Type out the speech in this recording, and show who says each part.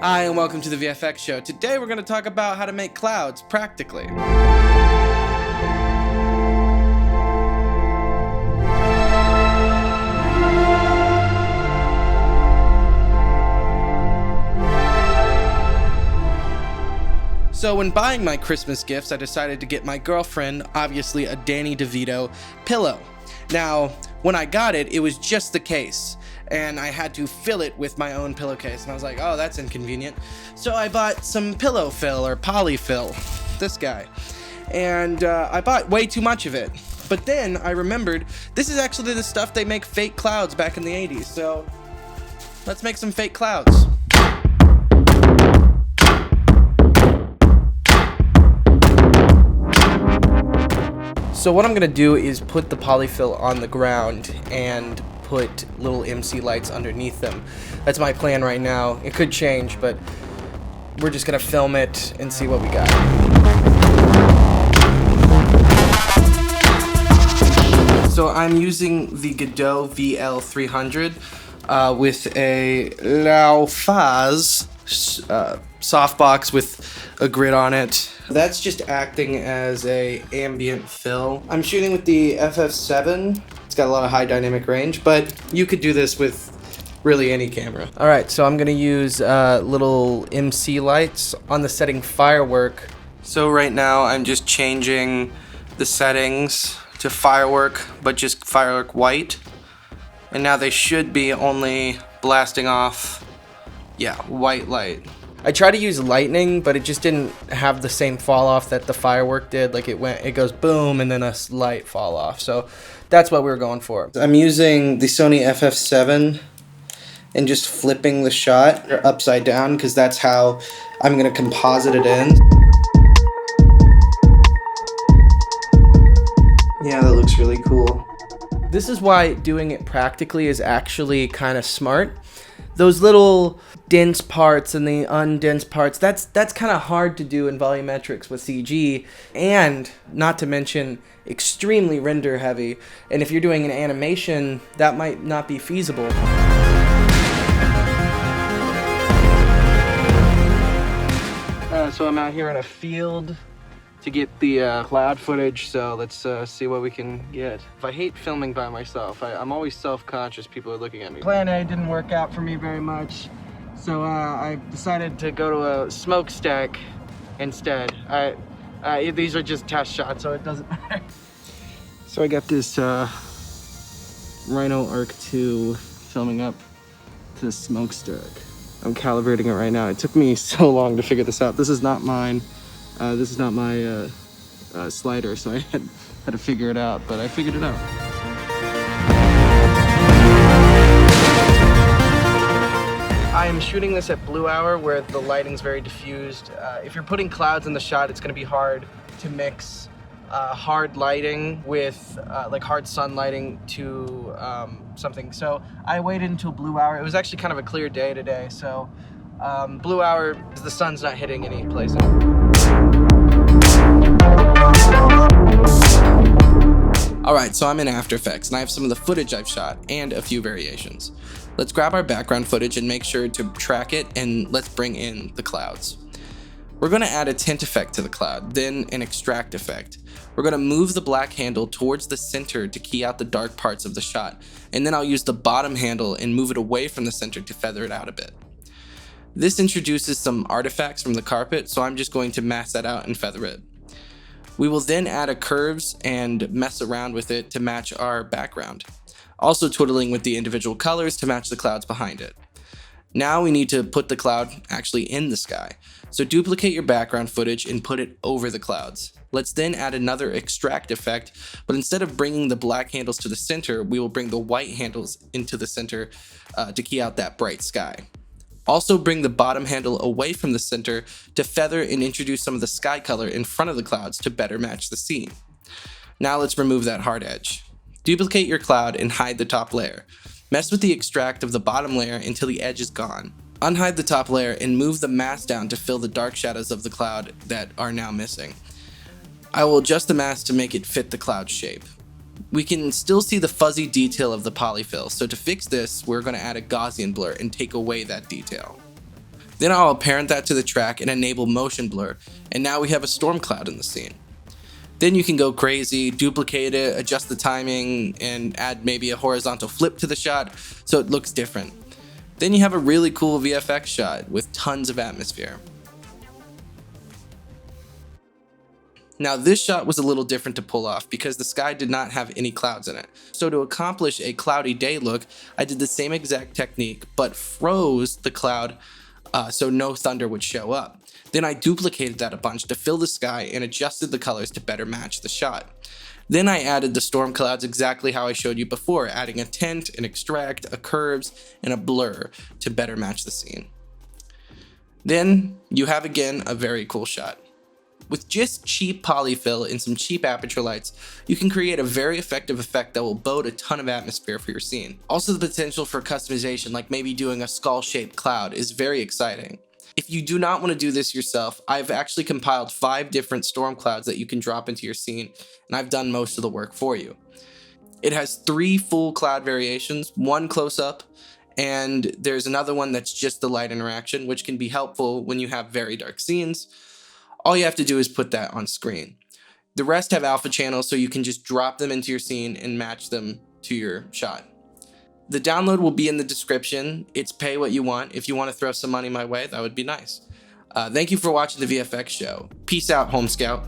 Speaker 1: Hi, and welcome to the VFX show. Today we're going to talk about how to make clouds practically. So when buying my Christmas gifts, I decided to get my girlfriend, obviously, a Danny DeVito pillow. Now, when I got it, it was just the case, and I had to fill it with my own pillowcase, and I was like, oh, that's inconvenient. So I bought some Pillow-Fill, or Poly-fil, this guy, and I bought way too much of it. But then I remembered, this is actually the stuff they make fake clouds back in the 80s, so let's make some fake clouds. So what I'm going to do is put the Poly-fil on the ground and put little MC lights underneath them. That's my plan right now. It could change, but we're just going to film it and see what we got. So I'm using the Godot VL300 with a Laufaz softbox with a grid on it. That's just acting as a ambient fill. I'm shooting with the FF7. It's got a lot of high dynamic range, but you could do this with really any camera. All right, so I'm gonna use little MC lights on the setting Firework. So right now I'm just changing the settings to Firework, but just Firework white. And now they should be only blasting off, yeah, white light. I tried to use lightning, but it just didn't have the same fall off that the Firework did. Like it goes boom and then a light fall off. So that's what we were going for. I'm using the Sony FF7 and just flipping the shot upside down because that's how I'm gonna composite it in. Yeah, that looks really cool. This is why doing it practically is actually kind of smart. Those little dense parts and the undense parts, that's kind of hard to do in volumetrics with CG, and not to mention extremely render heavy. And if you're doing an animation, that might not be feasible. So I'm out here in a field to get the cloud footage, so let's see what we can get. I hate filming by myself. I'm always self-conscious people are looking at me. Plan A didn't work out for me very much, so I decided to go to a smokestack instead. These are just test shots, so it doesn't matter. So I got this Rhino Arc 2 filming up to the smokestack. I'm calibrating it right now. It took me so long to figure this out. This is not mine. This is not my slider, so I had to figure it out, but I figured it out. I am shooting this at blue hour where the lighting's very diffused. If you're putting clouds in the shot, it's going to be hard to mix hard lighting with like hard sun lighting to something. So I waited until blue hour. It was actually kind of a clear day today, so blue hour, the sun's not hitting any place. Alright, so I'm in After Effects and I have some of the footage I've shot and a few variations. Let's grab our background footage and make sure to track it, and let's bring in the clouds. We're going to add a tint effect to the cloud, then an extract effect. We're going to move the black handle towards the center to key out the dark parts of the shot, and then I'll use the bottom handle and move it away from the center to feather it out a bit. This introduces some artifacts from the carpet, so I'm just going to mask that out and feather it. We will then add a curves and mess around with it to match our background, also twiddling with the individual colors to match the clouds behind it. Now we need to put the cloud actually in the sky, so duplicate your background footage and put it over the clouds. Let's then add another extract effect, but instead of bringing the black handles to the center, we will bring the white handles into the center to key out that bright sky. Also bring the bottom handle away from the center to feather and introduce some of the sky color in front of the clouds to better match the scene. Now let's remove that hard edge. Duplicate your cloud and hide the top layer. Mess with the extract of the bottom layer until the edge is gone. Unhide the top layer and move the mask down to fill the dark shadows of the cloud that are now missing. I will adjust the mask to make it fit the cloud shape. we can still see the fuzzy detail of the polyfill, so to fix this, we're going to add a Gaussian blur and take away that detail. Then I'll parent that to the track and enable motion blur, and now we have a storm cloud in the scene. Then you can go crazy, duplicate it, adjust the timing, and add maybe a horizontal flip to the shot so it looks different. Then you have a really cool VFX shot with tons of atmosphere. Now this shot was a little different to pull off because the sky did not have any clouds in it. So to accomplish a cloudy day look, I did the same exact technique but froze the cloud so no thunder would show up. Then I duplicated that a bunch to fill the sky and adjusted the colors to better match the shot. Then I added the storm clouds exactly how I showed you before, adding a tint, an extract, a curves, and a blur to better match the scene. Then you have again a very cool shot. With just cheap polyfill and some cheap aperture lights, you can create a very effective effect that will bode a ton of atmosphere for your scene. Also, the potential for customization, like maybe doing a skull-shaped cloud, is very exciting. If you do not want to do this yourself, I've actually compiled 5 different storm clouds that you can drop into your scene, and I've done most of the work for you. It has 3 full cloud variations, 1 close-up, and there's another one that's just the light interaction, which can be helpful when you have very dark scenes. All you have to do is put that on screen. The rest have alpha channels, so you can just drop them into your scene and match them to your shot. The download will be in the description. It's pay what you want. If you want to throw some money my way, that would be nice. Thank you for watching the VFX show. Peace out, Home Scout.